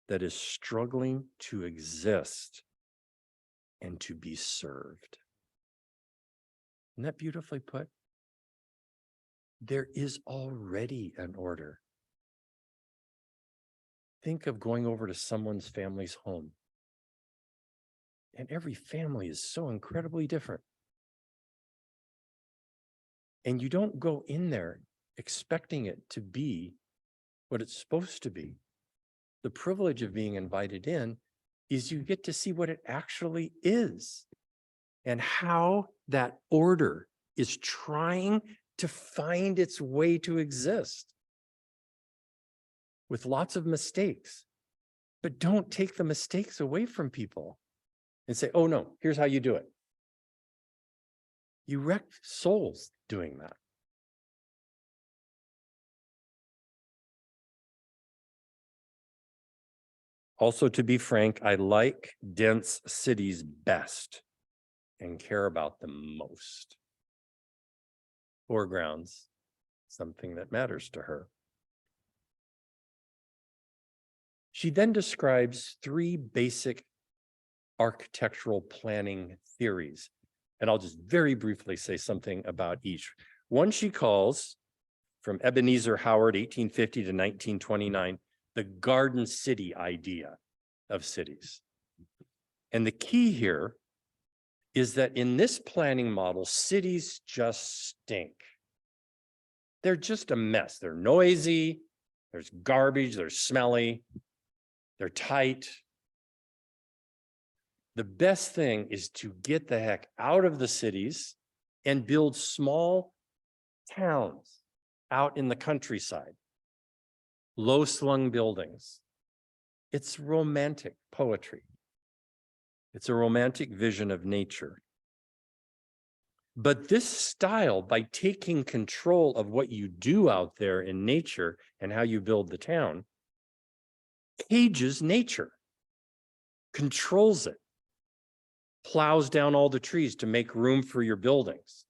that is struggling to exist and to be served. Isn't that beautifully put? There is already an order. Think of going over to someone's family's home. And every family is so incredibly different. And you don't go in there expecting it to be what it's supposed to be. The privilege of being invited in is you get to see what it actually is and how that order is trying to find its way to exist with lots of mistakes. But don't take the mistakes away from people and say, oh no, here's how you do it. You wreck souls doing that. Also, to be frank, I like dense cities best and care about them most. Foregrounds, something that matters to her. She then describes three basic architectural planning theories, and I'll just very briefly say something about each. One she calls, from Ebenezer Howard, 1850 to 1929, the garden city idea of cities. And the key here is that in this planning model, cities just stink. They're just a mess. They're noisy, there's garbage, they're smelly, they're tight. The best thing is to get the heck out of the cities and build small towns out in the countryside, low-slung buildings. It's romantic poetry. It's a romantic vision of nature. But this style, by taking control of what you do out there in nature and how you build the town, cages nature, controls it, plows down all the trees to make room for your buildings,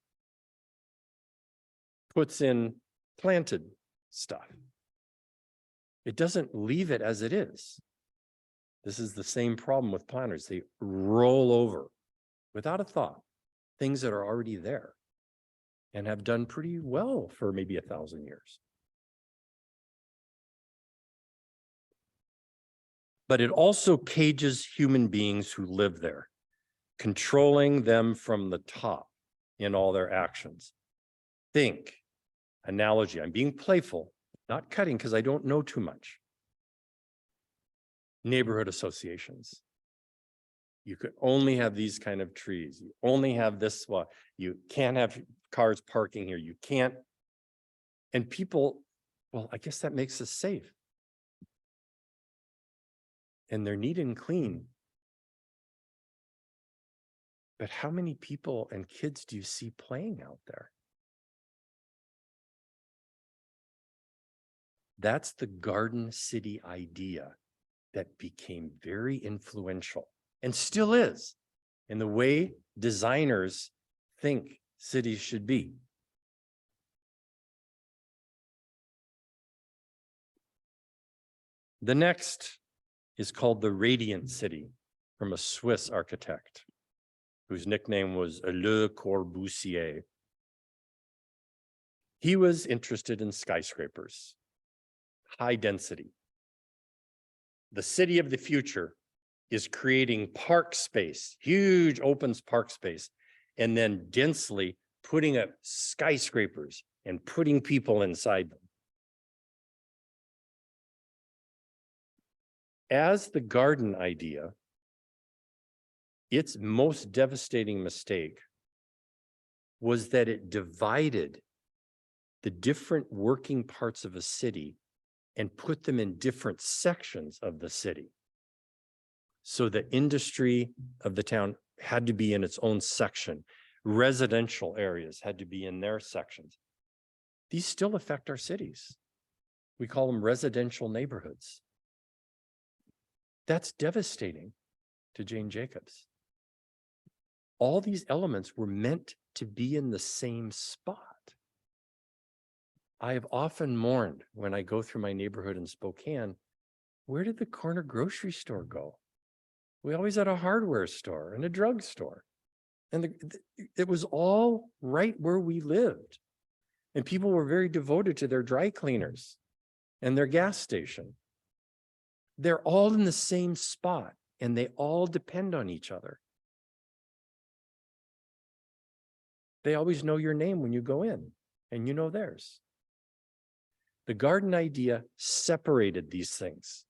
puts in planted stuff. It doesn't leave it as it is. This is the same problem with planners. They roll over without a thought things that are already there and have done pretty well for maybe 1,000 years. But it also cages human beings who live there, controlling them from the top in all their actions. Think, analogy, I'm being playful, not cutting because I don't know too much. Neighborhood associations. You could only have these kind of trees. You only have this one. You can't have cars parking here. You can't. And people, well, I guess that makes us safe. And they're neat and clean. But how many people and kids do you see playing out there? That's the garden city idea that became very influential and still is in the way designers think cities should be. The next is called the Radiant City, from a Swiss architect whose nickname was Le Corbusier. He was interested in skyscrapers, high density. The city of the future is creating park space, huge open park space, and then densely putting up skyscrapers and putting people inside them. As the garden idea, its most devastating mistake was that it divided the different working parts of a city and put them in different sections of the city. So the industry of the town had to be in its own section. Residential areas had to be in their sections. These still affect our cities. We call them residential neighborhoods. That's devastating to Jane Jacobs. All these elements were meant to be in the same spot. I have often mourned when I go through my neighborhood in Spokane, where did the corner grocery store go? We always had a hardware store and a drugstore. And it was all right where we lived. And people were very devoted to their dry cleaners and their gas station. They're all in the same spot and they all depend on each other. They always know your name when you go in and you know theirs. The garden idea separated these things.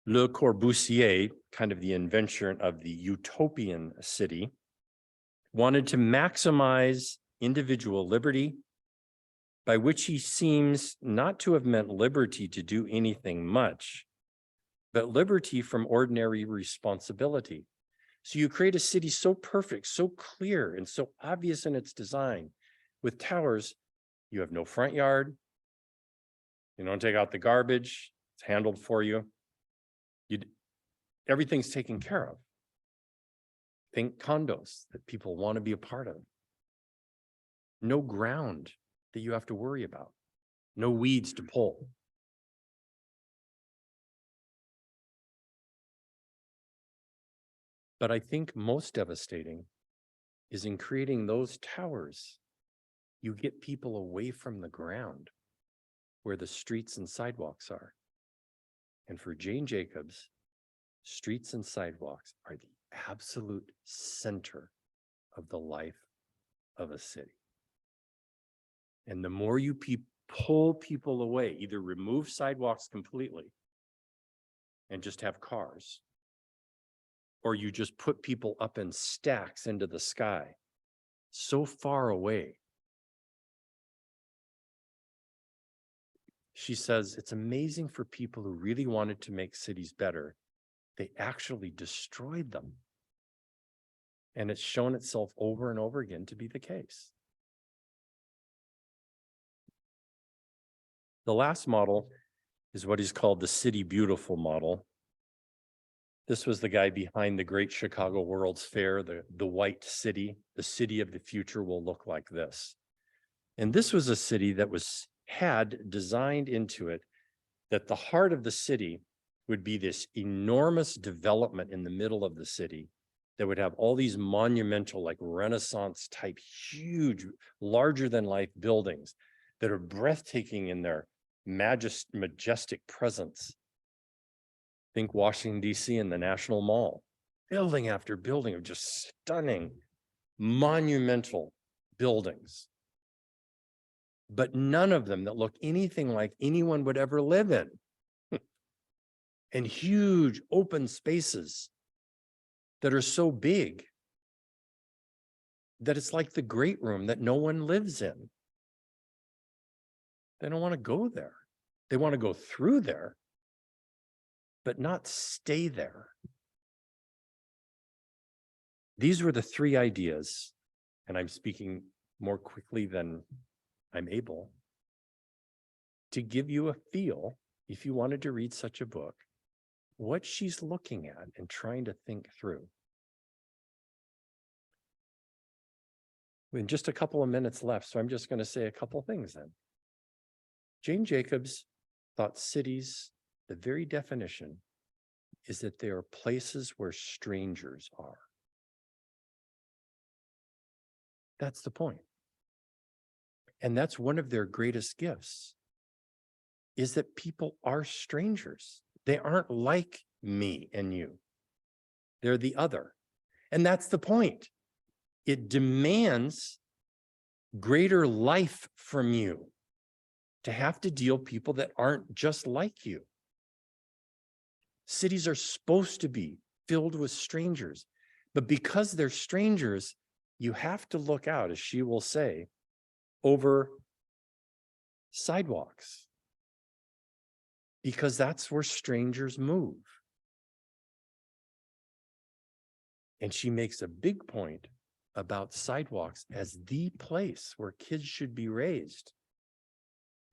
Le Corbusier, kind of the inventor of the utopian city, wanted to maximize individual liberty, by which he seems not to have meant liberty to do anything much, but liberty from ordinary responsibility. So you create a city so perfect, so clear, and so obvious in its design, with towers You have no front yard. You don't take out the garbage. It's handled for you. Everything's taken care of. Think condos that people want to be a part of. No ground that you have to worry about. No weeds to pull. But I think most devastating is in creating those towers, you get people away from the ground where the streets and sidewalks are. And for Jane Jacobs, streets and sidewalks are the absolute center of the life of a city. And the more you pull people away, either remove sidewalks completely and just have cars, or you just put people up in stacks into the sky, so far away. She says, it's amazing for people who really wanted to make cities better. They actually destroyed them. And it's shown itself over and over again to be the case. The last model is what is called the City Beautiful model. This was the guy behind the Great Chicago World's Fair, the white city. The city of the future will look like this. And this was a city that had designed into it that the heart of the city would be this enormous development in the middle of the city that would have all these monumental, like Renaissance type, huge, larger than life buildings that are breathtaking in their majestic presence. Think Washington, D.C. and the National Mall, building after building of just stunning, monumental buildings. But none of them that look anything like anyone would ever live in. And huge open spaces that are so big that it's like the great room that no one lives in. They don't want to go there. They want to go through there, but not stay there. These were the three ideas, and I'm speaking more quickly than I'm able, to give you a feel, if you wanted to read such a book, what she's looking at and trying to think through. We have just a couple of minutes left, so I'm just going to say a couple things then. Jane Jacobs thought cities, the very definition is that they are places where strangers are. That's the point. And that's one of their greatest gifts, is that people are strangers. They aren't like me and you. They're the other. And that's the point. It demands greater life from you to have to deal with people that aren't just like you. Cities are supposed to be filled with strangers, but because they're strangers, you have to look out, as she will say, over sidewalks, because that's where strangers move. And she makes a big point about sidewalks as the place where kids should be raised.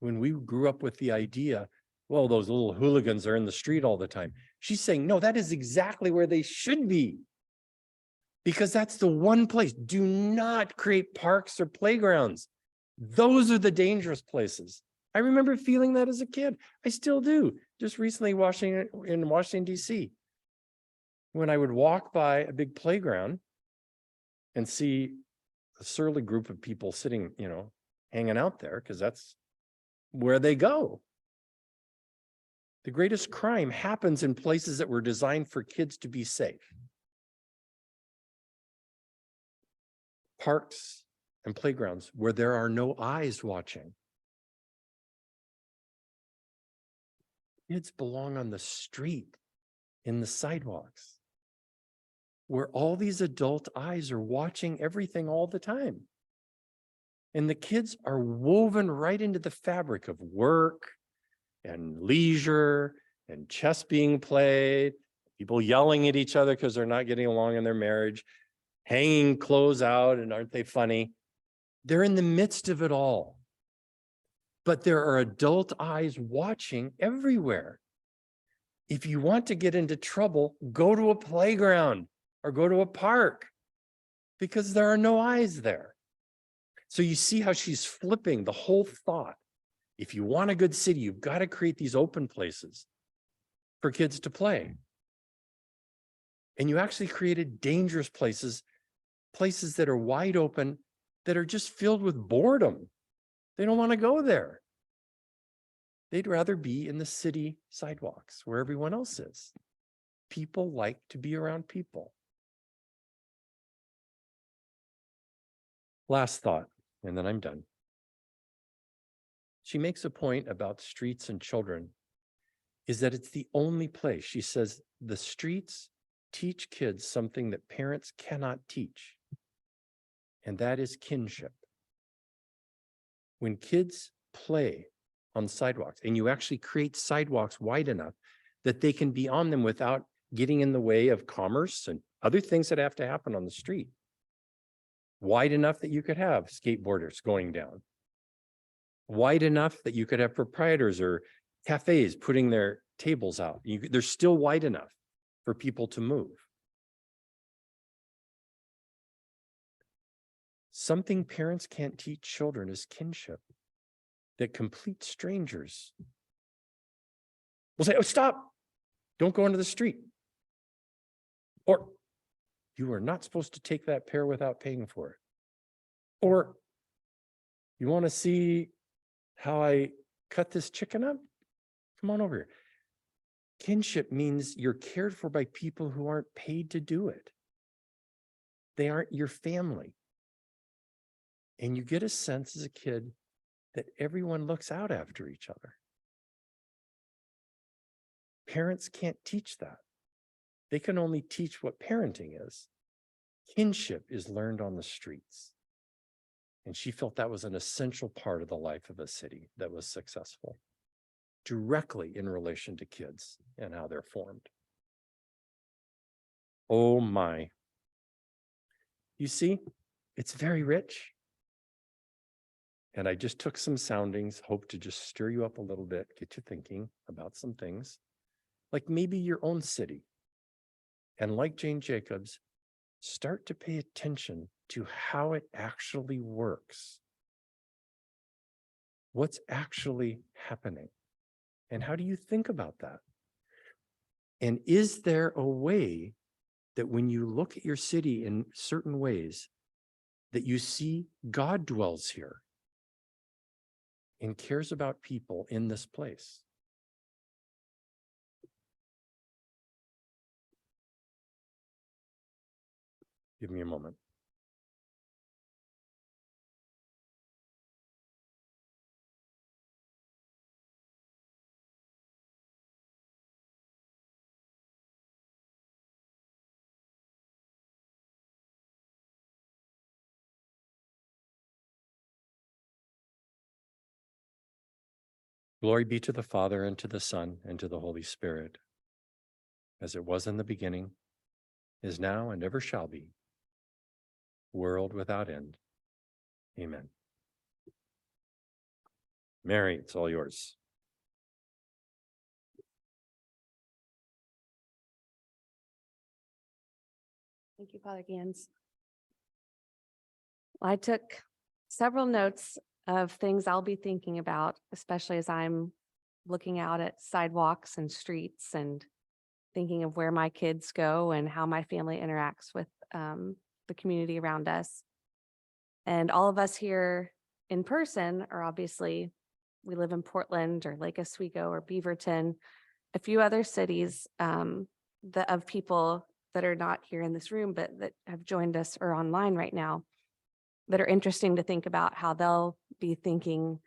When we grew up with the idea, well, those little hooligans are in the street all the time. She's saying, no, that is exactly where they should be. Because that's the one place. Do not create parks or playgrounds. Those are the dangerous places. I remember feeling that as a kid. I still do. Just recently in Washington, D.C., when I would walk by a big playground and see a surly group of people sitting, hanging out there, because that's where they go. The greatest crime happens in places that were designed for kids to be safe. Parks and playgrounds where there are no eyes watching. Kids belong on the street, in the sidewalks, where all these adult eyes are watching everything all the time. And the kids are woven right into the fabric of work and leisure and chess being played, people yelling at each other because they're not getting along in their marriage, hanging clothes out and aren't they funny? They're in the midst of it all. but there are adult eyes watching everywhere. If you want to get into trouble, go to a playground or go to a park because there are no eyes there. So you see how she's flipping the whole thought. If you want a good city, you've got to create these open places for kids to play. And you actually created dangerous places that are wide open, that are just filled with boredom. They don't want to go there. They'd rather be in the city sidewalks where everyone else is. People like to be around people. Last thought, and then I'm done. She makes a point about streets and children, is that it's the only place. She says the streets teach kids something that parents cannot teach, and that is kinship. When kids play on sidewalks, and you actually create sidewalks wide enough that they can be on them without getting in the way of commerce and other things that have to happen on the street. Wide enough that you could have skateboarders going down. Wide enough that you could have proprietors or cafes putting their tables out. They're still wide enough for people to move. Something parents can't teach children is kinship, that complete strangers will say, oh, stop, don't go into the street. Or you are not supposed to take that pear without paying for it. Or you want to see how I cut this chicken up? Come on over here. Kinship means you're cared for by people who aren't paid to do it. They aren't your family. And you get a sense as a kid that everyone looks out after each other. Parents can't teach that. They can only teach what parenting is. Kinship is learned on the streets. And she felt that was an essential part of the life of a city that was successful, directly in relation to kids and how they're formed. Oh my. You see, it's very rich. And I just took some soundings, hope to just stir you up a little bit, get you thinking about some things, like maybe your own city. And like Jane Jacobs, start to pay attention to how it actually works. What's actually happening? And how do you think about that? And is there a way that when you look at your city in certain ways, that you see God dwells here and cares about people in this place? Give me a moment. Glory be to the Father, and to the Son, and to the Holy Spirit, as it was in the beginning, is now, and ever shall be, world without end. Amen. Mary, it's all yours. Thank you, Father Ganz. Well, I took several notes of things I'll be thinking about, especially as I'm looking out at sidewalks and streets and thinking of where my kids go and how my family interacts with the community around us. And all of us here in person are obviously, we live in Portland or Lake Oswego or Beaverton, a few other cities of people that are not here in this room, but that have joined us or online right now, that are interesting to think about how they'll be thinking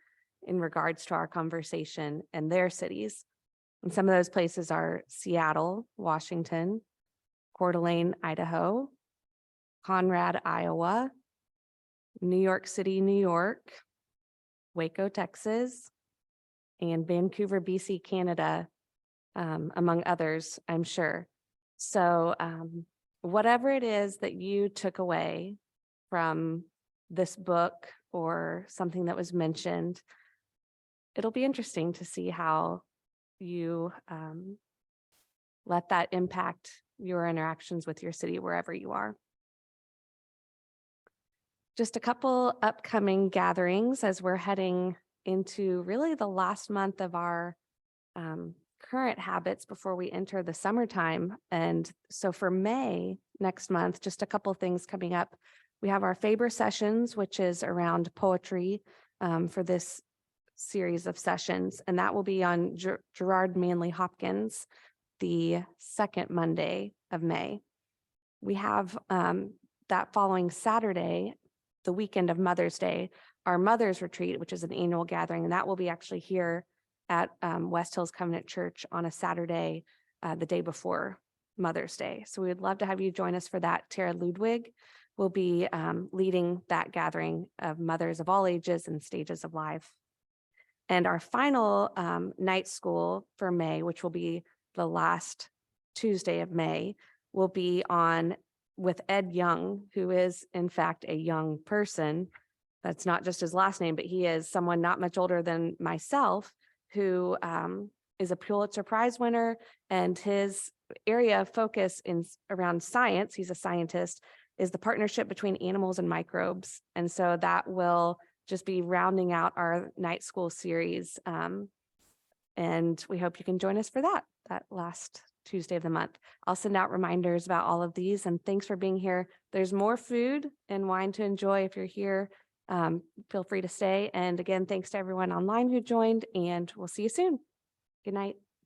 in regards to our conversation and their cities. And some of those places are Seattle, Washington, Coeur d'Alene, Idaho, Conrad, Iowa, New York City, New York, Waco, Texas, and Vancouver, BC, Canada, among others, I'm sure. So whatever it is that you took away from this book or something that was mentioned, it'll be interesting to see how you let that impact your interactions with your city wherever you are. Just a couple upcoming gatherings as we're heading into really the last month of our current habits before we enter the summertime. And so for May next month, just a couple things coming up. We have our Faber sessions, which is around poetry for this series of sessions. And that will be on Gerard Manley Hopkins, the second Monday of May. We have that following Saturday, the weekend of Mother's Day, our Mother's Retreat, which is an annual gathering, and that will be actually here at West Hills Covenant Church on a Saturday, the day before Mother's Day. So we would love to have you join us for that. Tara Ludwig will be leading that gathering of mothers of all ages and stages of life. And our final night school for May, which will be the last Tuesday of May, will be on with Ed Young, who is in fact a young person. That's not just his last name, but he is someone not much older than myself, who is a Pulitzer Prize winner, and his area of focus around science, he's a scientist, is the partnership between animals and microbes. And so that will just be rounding out our night school series. And we hope you can join us for that last Tuesday of the month. I'll send out reminders about all of these, and thanks for being here. There's more food and wine to enjoy if you're here. Feel free to stay. And again, thanks to everyone online who joined, and we'll see you soon. Good night.